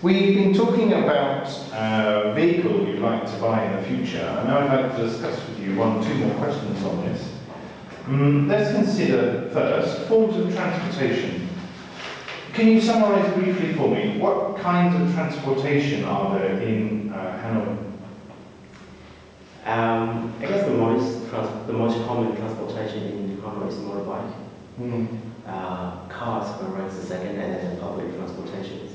We've been talking about a vehicle you'd like to buy in the future, and now I'd like to discuss with you two more questions on this. Let's consider first forms of transportation. Can you summarise briefly for me what kinds of transportation are there in Hanoi? I guess the most common transportation in Hanoi is motorbike. Cars ranks the second, and then public transportations.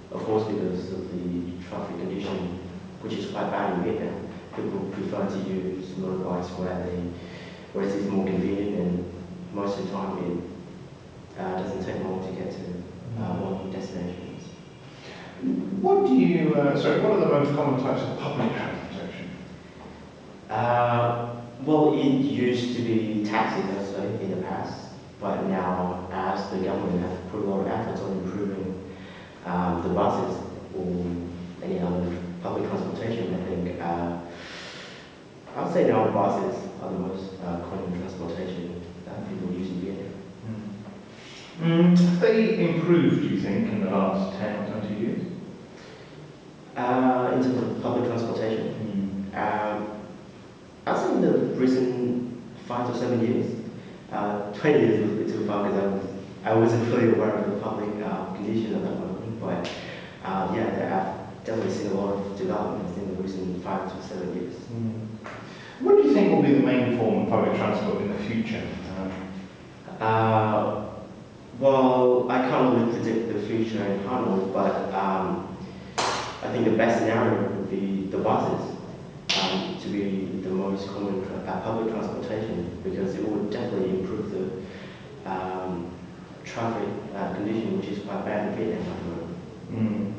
Of course, because of the traffic condition, which is quite bad in Viet Anh, people prefer to use motorbikes where it is more convenient, and most of the time it doesn't take long to get to one destinations. What are the most common types of public transportation? Well, it used to be taxis, let's say, in the past, but now, as the government has put a lot of efforts on improving the buses or any other public transportation, I think I would say now the buses are the most common transportation that people use in Vietnam. Have they improved, do you think, in the last 10 or 20 years? In terms of public transportation, I'd say in the recent 5 to 7 years. 20 years was a bit too far because I wasn't fully aware of the public condition at that moment. But yeah, I've definitely seen a lot of developments in the recent 5 to 7 years. What do you think will be the main form of public transport in the future? Well, I can't really predict the future in Hanoi, but I think the best scenario would be the buses to be the most common public transportation, because it would definitely improve the traffic condition, which is quite bad in Vietnam at the moment.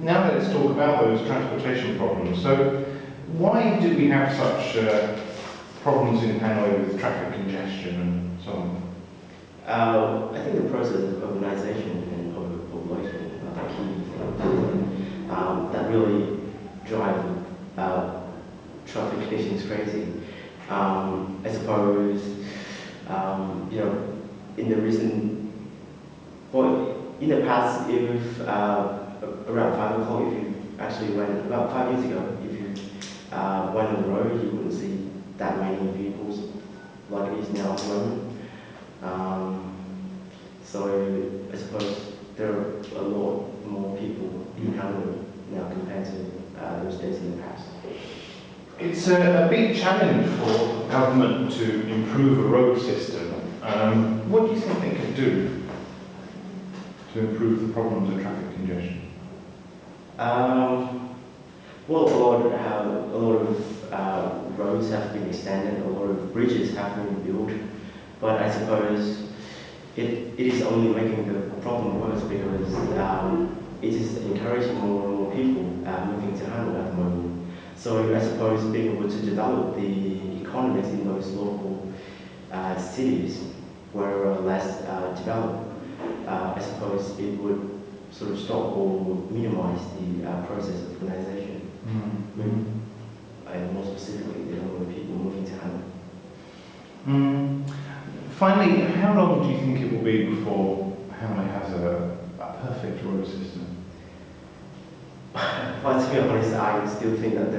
Now let's talk about those transportation problems. So, why do we have such problems in Hanoi with traffic congestion and so on? I think the process of urbanization and overpopulation are the key things that really drive traffic conditions crazy. I suppose, in the past, if around 5 o'clock, if you actually went, about 5 years ago, if you went on the road, you wouldn't see that many vehicles like it is now at the moment. So I suppose there are a lot more people in Hanoi now compared to those days in the past. It's a big challenge for government to improve a road system. What do you think they could do to improve the problems of traffic congestion? Well, a lot of roads have been extended, a lot of bridges have been built, but I suppose it is only making the problem worse, because it is encouraging more and more people moving to Hanoi at the moment. So I suppose being able to develop the economies in those local cities were less developed, I suppose it would sort of stop or minimize the process of urbanization. And more specifically, the number of people moving to Hanoi. Finally, how long do you think it will be before Hanoi has a perfect road system? Well, to be honest, I still think that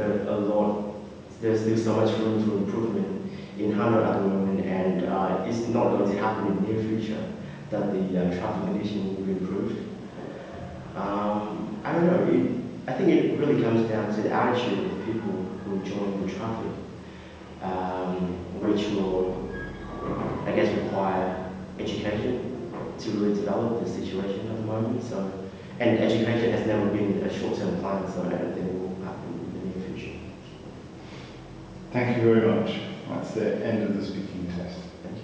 there's still so much room for improvement in Hanoi at the moment, and it's not going to happen in the near future that the traffic condition will be improved. I don't know, I think it really comes down to the attitude of people who join the traffic, which will, I guess, require education to really develop the situation at the moment. So, and education has never been a short-term plan, so I don't think it will happen in the near future. Thank you very much. That's the end of the speaking test. Thank you.